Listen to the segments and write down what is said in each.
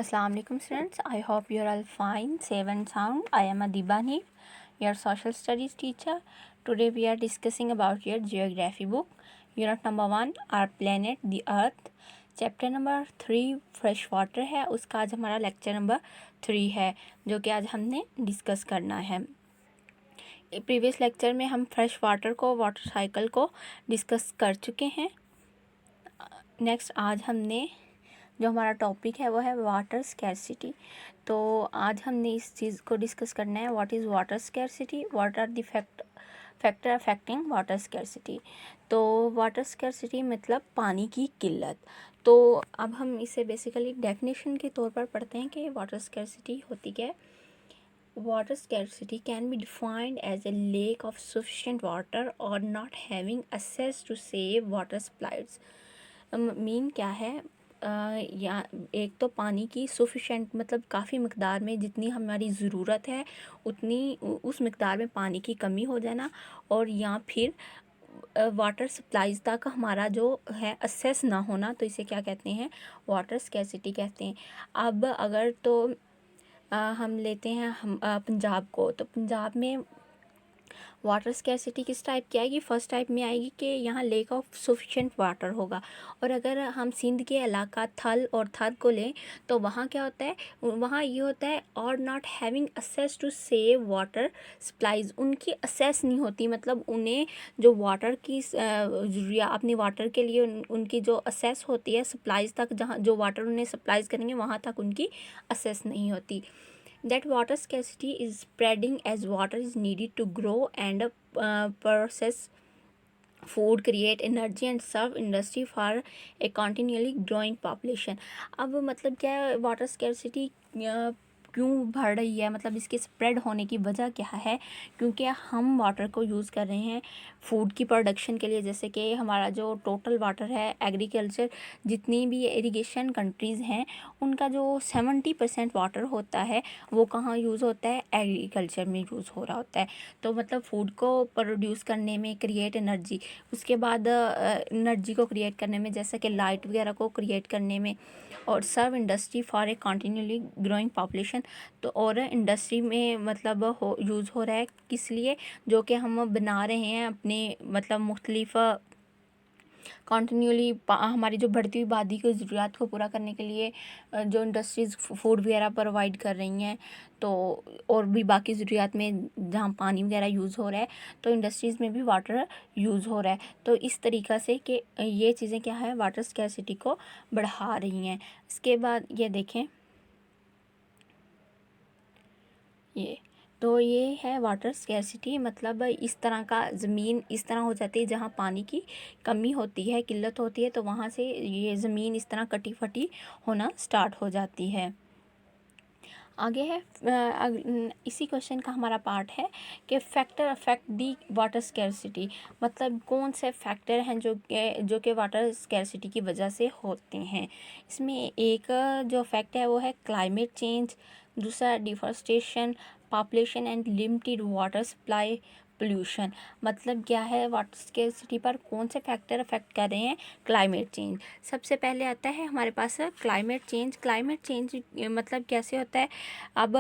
Assalamu alaikum students. I hope you are all fine, safe and sound. I am Adiba Neef, your social studies teacher. Today we are discussing about your geography book. Unit number 1, our planet, the earth. Chapter number 3 fresh water है, उसका आज हमारा lecture number 3 है जो कि आज हमने discuss करना है। प्रीवियस लेक्चर में हम फ्रेश वाटर को, वाटर साइकिल को डिस्कस कर चुके हैं। नेक्स्ट आज हमने जो हमारा टॉपिक है वो है वाटर स्कैरसिटी। तो आज हमने इस चीज़ को डिस्कस करना है, what is water scarcity, what are the factor affecting water scarcity. तो वाटर स्कैरसिटी मतलब पानी की किल्लत। तो अब हम इसे बेसिकली डेफिनेशन के तौर पर पढ़ते हैं कि वाटर स्कैरसिटी होती क्या है। Water scarcity can be defined as a lack of sufficient water or not having access to safe water supplies। Mean क्या है, या एक तो पानी की सफिशेंट मतलब काफ़ी मकदार में जितनी हमारी ज़रूरत है उतनी उस मकदार में पानी की कमी हो जाना, और या फिर वाटर सप्लाईज तक हमारा जो है असेस ना होना, तो इसे क्या कहते हैं, वाटर स्कैरसिटी कहते हैं। अब अगर तो हम लेते हैं हम पंजाब को, तो पंजाब में वाटर स्कैरसिटी किस टाइप की आएगी, फर्स्ट टाइप में आएगी कि यहाँ लेक ऑफ सफिशेंट वाटर होगा। और अगर हम सिंध के इलाका थल और थर को लें तो वहाँ क्या होता है, वहाँ ये होता है और not having access to save water supplies, उनकी असेस नहीं होती, मतलब उन्हें जो वाटर की ज़रूरिया अपनी वाटर के लिए उनकी जो असेस होती है सप्लाईज तक, जहाँ जो वाटर उन्हें सप्लाईज करेंगे वहाँ तक उनकी असेस नहीं होती। That water scarcity is spreading as water is needed to grow and process food, create energy and serve industry for a continually growing population। अब मतलब क्या है, वाटर स्कैरसिटी क्यों बढ़ रही है, मतलब इसके स्प्रेड होने की वजह क्या है, क्योंकि हम वाटर को यूज़ कर रहे हैं फूड की प्रोडक्शन के लिए। जैसे कि हमारा जो टोटल वाटर है एग्रीकल्चर, जितनी भी इरिगेशन कंट्रीज़ हैं उनका जो 70% वाटर होता है वो कहाँ यूज़ होता है, एग्रीकल्चर में यूज़ हो रहा होता है। तो मतलब फूड को प्रोड्यूस करने में, क्रिएट एनर्जी, उसके बाद एनर्जी को क्रिएट करने में, जैसे कि लाइट वगैरह को क्रिएट करने में, और serve industry for a continuously growing population. तो और इंडस्ट्री में मतलब यूज़ हो रहा है किस लिए, जो कि हम बना रहे हैं अपने मतलब मुख्तलिफ कंटिन्यूली हमारी जो बढ़ती हुई आबादी की ज़रूरत को पूरा करने के लिए जो इंडस्ट्रीज़ फूड वगैरह प्रोवाइड कर रही हैं। तो और भी बाकी ज़रूरत में जहाँ पानी वगैरह यूज़ हो रहा है तो इंडस्ट्रीज़ में भी वाटर यूज़ हो रहा है। तो इस तरीक़ा से कि ये चीज़ें क्या है, वाटर स्कैरसिटी को बढ़ा रही हैं। इसके बाद ये देखें, ये है वाटर स्कैरसिटी, मतलब इस तरह का ज़मीन इस तरह हो जाती है जहाँ पानी की कमी होती है, किल्लत होती है, तो वहाँ से ये ज़मीन इस तरह कटी फटी होना स्टार्ट हो जाती है। आगे है इसी क्वेश्चन का हमारा पार्ट है कि factor affect the water scarcity, मतलब कौन से फैक्टर हैं जो कि वाटर स्कैरसिटी की वजह से होते हैं। इसमें एक जो फैक्ट है वो है क्लाइमेट चेंज, दूसरा deforestation, population and limited water supply, pollution. मतलब क्या है, वाटर स्कैरसिटी पर कौन से फैक्टर अफेक्ट कर रहे हैं, क्लाइमेट चेंज। सबसे पहले आता है हमारे पास क्लाइमेट चेंज। क्लाइमेट चेंज मतलब कैसे होता है, अब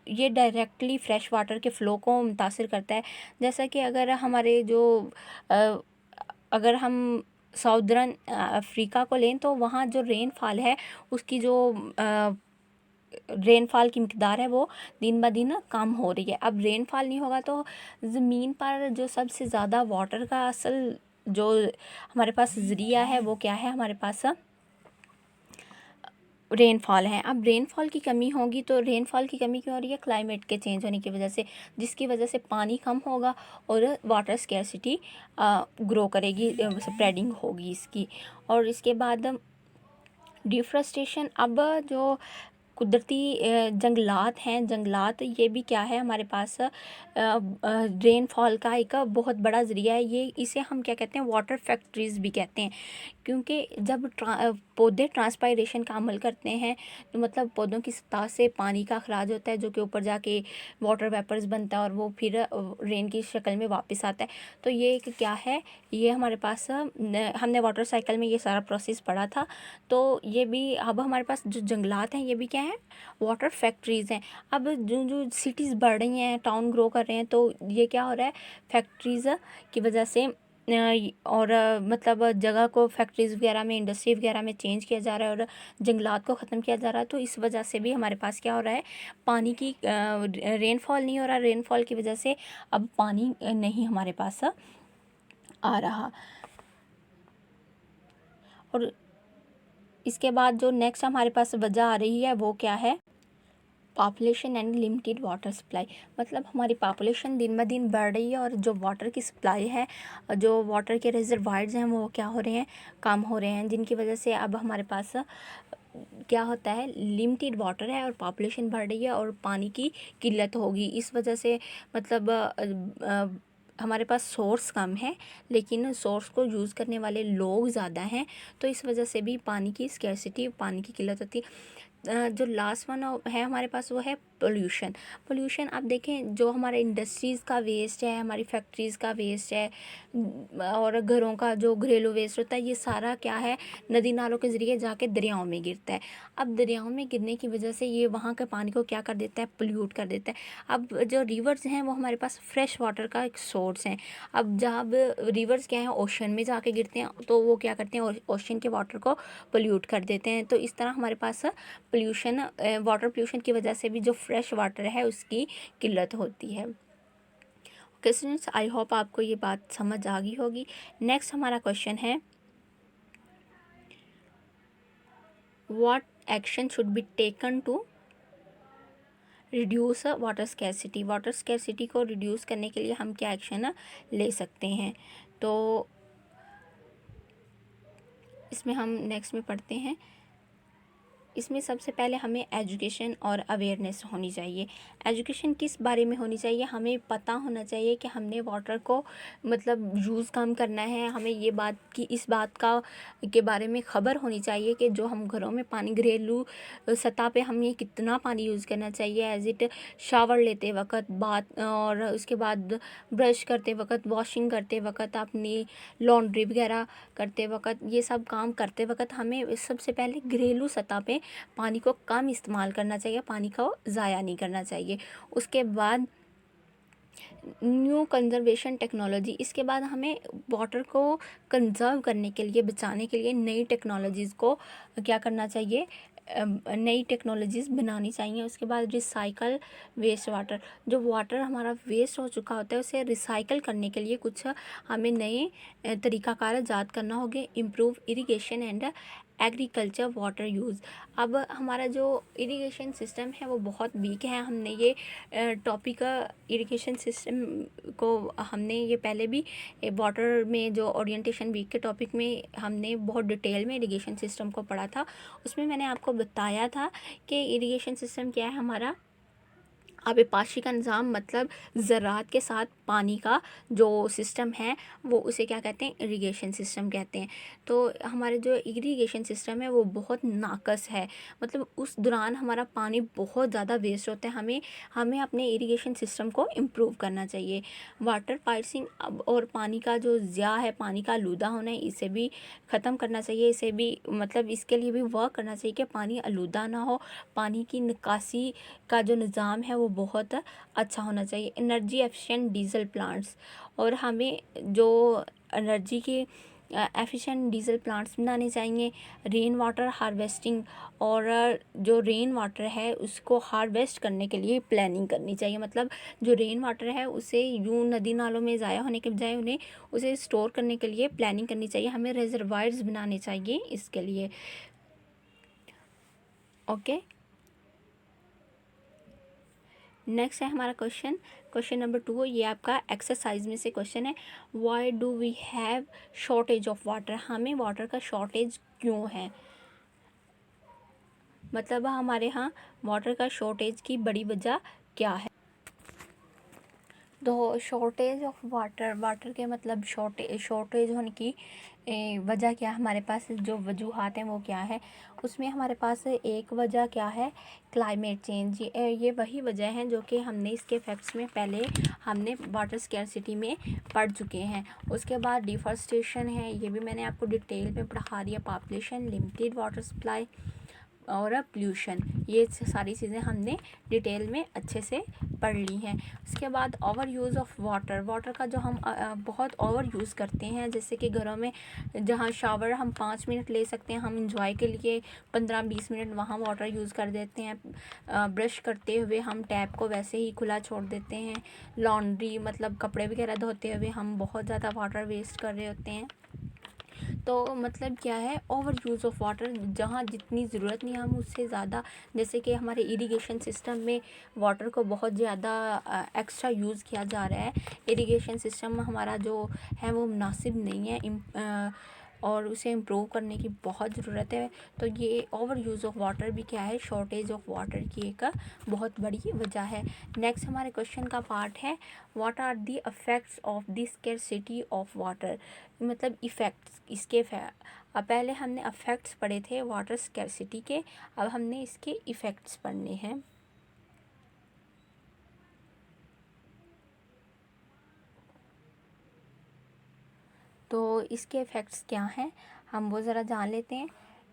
ये डायरेक्टली फ्रेश वाटर के फ़्लो को मुतासिर करता है। जैसा कि अगर हमारे जो अगर हम साउदर्न अफ्रीका को लें तो वहाँ जो रेनफॉल है उसकी जो रेनफॉल की मकदार है वो दिन ब दिन कम हो रही है। अब रेनफॉल नहीं होगा तो ज़मीन पर जो सबसे ज़्यादा वाटर का असल जो हमारे पास ज़रिया है वो क्या है, हमारे पास रेनफॉल है। अब रेनफॉल की कमी होगी, तो रेनफॉल की कमी क्यों हो रही है, क्लाइमेट के चेंज होने की वजह से, जिसकी वजह से पानी कम होगा और वाटर स्कैरसिटी ग्रो करेगी, स्प्रेडिंग होगी इसकी। और इसके बाद डिफॉरेस्टेशन, अब जो कुदरती जंगलात हैं। जंगलात ये भी क्या है, हमारे पास रेनफॉल का एक बहुत बड़ा ज़रिया है। ये इसे हम क्या कहते हैं, वाटर फैक्ट्रीज़ भी कहते हैं, क्योंकि जब पौधे ट्रांसपायरेशन का अमल करते हैं तो मतलब पौधों की सतह से पानी का अखराज होता है, जो कि ऊपर जाके वाटर वेपर्स बनता है और वो फिर रेन की शक्ल में वापस आता है। तो ये एक क्या है, ये हमारे पास हमने वाटर साइकिल में ये सारा प्रोसेस पढ़ा था। तो ये भी अब हमारे पास जो जंगलात हैं ये भी क्या है, वाटर फैक्ट्रीज़ हैं। अब जो जो सिटीज़ बढ़ रही हैं, टाउन ग्रो कर रहे हैं, तो ये क्या हो रहा है, फैक्ट्रीज़ की वजह से और मतलब जगह को फैक्ट्रीज़ वगैरह में, इंडस्ट्री वगैरह में चेंज किया जा रहा है और जंगलात को ख़त्म किया जा रहा है। तो इस वजह से भी हमारे पास क्या हो रहा है, पानी की रेनफॉल नहीं हो रहा। रेनफॉल की वजह से अब पानी नहीं हमारे पास आ रहा। और इसके बाद जो नेक्स्ट हमारे पास वजह आ रही है वो क्या है, population and limited water supply. मतलब हमारी पॉपुलेशन दिन ब दिन बढ़ रही है और जो वाटर की सप्लाई है, जो वाटर के रिजर्वायर्स हैं वो क्या हो रहे हैं, कम हो रहे हैं, जिनकी वजह से अब हमारे पास क्या होता है, लिमिटेड वाटर है और पॉपुलेशन बढ़ रही है और पानी की किल्लत होगी। इस वजह से मतलब हमारे पास सोर्स कम है, लेकिन सोर्स को यूज़ करने वाले लोग ज़्यादा हैं, तो इस वजह से भी पानी की स्कैर्सिटी, पानी की किल्लत होती है। जो लास्ट वन है हमारे पास वो है पोल्यूशन। पोल्यूशन आप देखें, जो हमारे इंडस्ट्रीज़ का वेस्ट है, हमारी फैक्ट्रीज़ का वेस्ट है और घरों का जो घरेलू वेस्ट होता है, ये सारा क्या है, नदी नालों के ज़रिए जाके दरियाओं में गिरता है। अब दरियाओं में गिरने की वजह से ये वहाँ के पानी को क्या कर देता है, पोल्यूट कर देता है। अब जो रिवर्स हैं वो हमारे पास फ्रेश वाटर का एक सोर्स हैं। अब जब रिवर्स क्या है, ओशन में जाके गिरते हैं, तो वो क्या करते हैं, ओशन के वाटर को पोल्यूट कर देते हैं। तो इस तरह हमारे पास पोल्यूशन, वाटर पोल्यूशन की वजह से भी जो फ्रेश वाटर है उसकी किल्लत होती है। ओके स्टूडेंट्स, आई होप आपको ये बात समझ आ गई होगी। नेक्स्ट हमारा क्वेश्चन है, what action should be taken to reduce water scarcity. Water scarcity को रिड्यूस करने के लिए हम क्या एक्शन ले सकते हैं। तो इसमें हम नेक्स्ट में पढ़ते हैं। इसमें सबसे पहले हमें एजुकेशन और अवेयरनेस होनी चाहिए। एजुकेशन किस बारे में होनी चाहिए, हमें पता होना चाहिए कि हमने वाटर को मतलब यूज़ कम करना है। हमें ये बात की, इस बात का के बारे में ख़बर होनी चाहिए कि जो हम घरों में पानी, घरेलू सतह पे हमें कितना पानी यूज़ करना चाहिए, एज इट शावर लेते वक्त, बात और उसके बाद ब्रश करते वक्त, वॉशिंग करते वक्त, अपनी लॉन्ड्री वगैरह करते वक्त, ये सब काम करते वक्त हमें सबसे पहले घरेलू सतह पे पानी को कम इस्तेमाल करना चाहिए, पानी को ज़ाया नहीं करना चाहिए। उसके बाद न्यू कंजर्वेशन टेक्नोलॉजी, इसके बाद हमें वाटर को कंजर्व करने के लिए, बचाने के लिए नई टेक्नोलॉजीज़ को क्या करना चाहिए, नई टेक्नोलॉजीज़ बनानी चाहिए। उसके बाद रिसाइकल वेस्ट वाटर, जो वाटर हमारा वेस्ट हो चुका होता है उसे रिसाइकल करने के लिए कुछ हमें नए तरीक़ाकार ईजाद करना होगा। Improve irrigation and agriculture water use. अब हमारा जो इरिगेशन सिस्टम है वो बहुत वीक है। हमने ये टॉपिक इरिगेशन सिस्टम को हमने ये पहले भी वाटर में जो ओरिएंटेशन वीक के टॉपिक में हमने बहुत डिटेल में इरिगेशन सिस्टम को पढ़ा था। उसमें मैंने आपको बताया था कि इरिगेशन सिस्टम क्या है हमारा, आबपाशी का निज़ाम, मतलब ज़रात के साथ पानी का जो सिस्टम है वो उसे क्या कहते हैं, इरिगेशन सिस्टम कहते हैं। तो हमारे जो इरिगेशन सिस्टम है वो बहुत नाकस है, मतलब उस दौरान हमारा पानी बहुत ज़्यादा वेस्ट होता है। हमें अपने इरिगेशन सिस्टम को इम्प्रूव करना चाहिए। वाटर पाइसिंग और पानी का जो ज़िया है, पानी का आलूदा होना है, इसे भी ख़त्म करना चाहिए। इसे भी मतलब इसके लिए भी वर्क करना चाहिए कि पानी आलूदा ना हो। पानी की निकासी का जो निज़ाम है वो बहुत अच्छा होना चाहिए। एनर्जी एफिशिएंट डीजल प्लांट्स, और हमें जो एनर्जी के एफिशिएंट डीजल प्लांट्स बनाने चाहिए। रेन वाटर हार्वेस्टिंग, और जो रेन वाटर है उसको हार्वेस्ट करने के लिए प्लानिंग करनी चाहिए। मतलब जो रेन वाटर है उसे यूँ नदी नालों में ज़ाया होने के बजाय उन्हें उसे स्टोर करने के लिए प्लानिंग करनी चाहिए। हमें रिजर्वायर्स बनाने चाहिए इसके लिए। ओके, नेक्स्ट है हमारा क्वेश्चन नंबर 2। ये आपका एक्सरसाइज में से क्वेश्चन है, why do we have shortage of water. हमें वाटर का शॉर्टेज क्यों है। मतलब हमारे यहाँ वाटर का शॉर्टेज की बड़ी वजह क्या है। तो शॉर्टेज ऑफ वाटर के मतलब शॉर्टेज होने की वजह क्या है, हमारे पास जो वजूहात हैं वो क्या है। उसमें हमारे पास एक वजह क्या है, क्लाइमेट चेंज। ये वही वजह हैं जो कि हमने इसके फैक्ट्स में पहले हमने वाटर स्कैरसिटी में पढ़ चुके हैं। उसके बाद डिफॉरेस्टेशन है, ये भी मैंने आपको डिटेल में पढ़ा दिया। पॉपुलेशन, लिमिटेड वाटर सप्लाई और पोल्यूशन, ये सारी चीज़ें हमने डिटेल में अच्छे से पढ़ ली हैं। उसके बाद ओवर यूज़ ऑफ वाटर का जो हम बहुत ओवर यूज़ करते हैं, जैसे कि घरों में जहाँ शावर हम 5 मिनट ले सकते हैं, हम इंजॉय के लिए 15-20 मिनट वहाँ वाटर यूज़ कर देते हैं। ब्रश करते हुए हम टैप को वैसे ही खुला छोड़ देते हैं। लॉन्ड्री मतलब कपड़े वगैरह धोते हुए हम बहुत ज़्यादा वाटर वेस्ट कर रहे होते हैं। तो मतलब क्या है, ओवर यूज़ ऑफ वाटर, जहाँ जितनी ज़रूरत नहीं हम उससे ज़्यादा, जैसे कि हमारे इरिगेशन सिस्टम में वाटर को बहुत ज़्यादा एक्स्ट्रा यूज़ किया जा रहा है। इरिगेशन सिस्टम हमारा जो है वो मुनासिब नहीं है, और उसे इम्प्रूव करने की बहुत ज़रूरत है। तो ये ओवर यूज़ ऑफ वाटर भी क्या है, शॉर्टेज ऑफ वाटर की एक बहुत बड़ी वजह है। नेक्स्ट हमारे क्वेश्चन का पार्ट है, what are the effects of the scarcity of water. मतलब इफ़ेक्ट्स इसके पहले हमने इफ़ेक्ट्स पढ़े थे वाटर स्कैरसिटी के, अब हमने इसके इफ़ेक्ट्स पढ़ने हैं। तो इसके इफ़ेक्ट्स क्या हैं, हम वो ज़रा जान लेते हैं।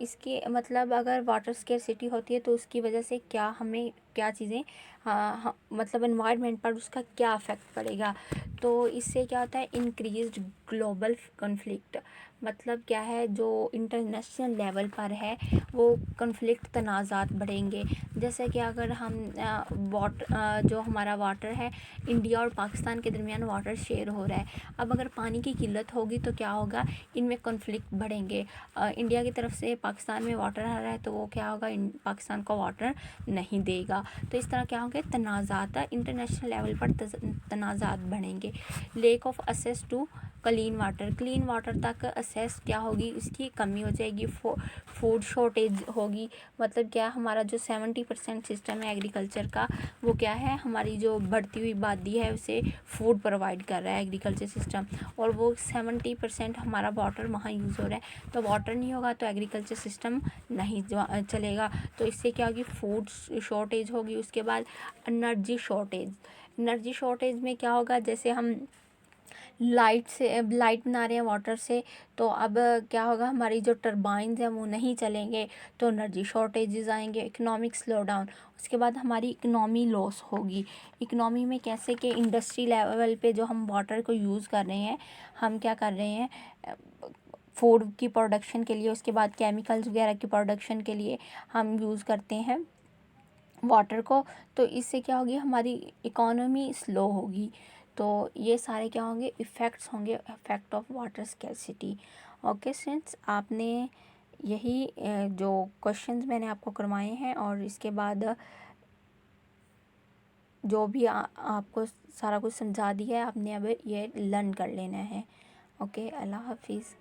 इसके मतलब अगर वाटर स्कैरसिटी होती है तो उसकी वजह से क्या हमें क्या चीज़ें मतलब एनवायरनमेंट पर उसका क्या इफ़ेक्ट पड़ेगा। तो इससे क्या होता है, इंक्रीज्ड ग्लोबल कॉन्फ्लिक्ट। मतलब क्या है, जो इंटरनेशनल लेवल पर है वो कॉन्फ्लिक्ट तनाज़ात बढ़ेंगे। जैसे कि अगर हम जो हमारा वाटर है, इंडिया और पाकिस्तान के दरमियान वाटर शेयर हो रहा है। अब अगर पानी की किल्लत होगी तो क्या होगा, इनमें कॉन्फ्लिक्ट बढ़ेंगे। इंडिया की तरफ से पाकिस्तान में वाटर आ रहा है तो वो क्या होगा, पाकिस्तान को वाटर नहीं देगा। तो इस तरह क्या होंगे, तनाज़ात इंटरनेशनल लेवल पर तनाज़ात बढ़ेंगे। Lack of access to clean water तक एक्सेस क्या होगी, उसकी कमी हो जाएगी। फूड शॉर्टेज होगी। मतलब क्या, हमारा जो 70% सिस्टम है एग्रीकल्चर का, वो क्या है, हमारी जो बढ़ती हुई आबादी है उसे फूड प्रोवाइड कर रहा है एग्रीकल्चर सिस्टम, और वो 70% हमारा वाटर वहाँ यूज़ हो रहा है। तो वाटर नहीं होगा तो एग्रीकल्चर सिस्टम नहीं चलेगा। तो इससे क्या होगी, फूड शॉर्टेज होगी। उसके बाद एनर्जी शॉर्टेज में क्या होगा, जैसे हम लाइट बना रहे हैं वाटर से, तो अब क्या होगा, हमारी जो टरबाइंस हैं वो नहीं चलेंगे तो एनर्जी शॉर्टेजेस आएंगे। इकोनॉमिक स्लो डाउन, उसके बाद हमारी इकोनॉमी लॉस होगी। इकोनॉमी में कैसे कि इंडस्ट्री लेवल पे जो हम वाटर को यूज़ कर रहे हैं, हम क्या कर रहे हैं, फूड की प्रोडक्शन के लिए, उसके बाद केमिकल्स वगैरह की प्रोडक्शन के लिए हम यूज़ करते हैं वाटर को। तो इससे क्या होगी, हमारी इकोनॉमी स्लो होगी। तो ये सारे क्या होंगे, इफ़ेक्ट्स होंगे, effect of water scarcity. Okay students, आपने यही जो क्वेश्चंस मैंने आपको करवाए हैं और इसके बाद जो भी आपको सारा कुछ समझा दिया है, आपने अब ये लर्न कर लेना है। ओके, अल्लाह हाफिज़।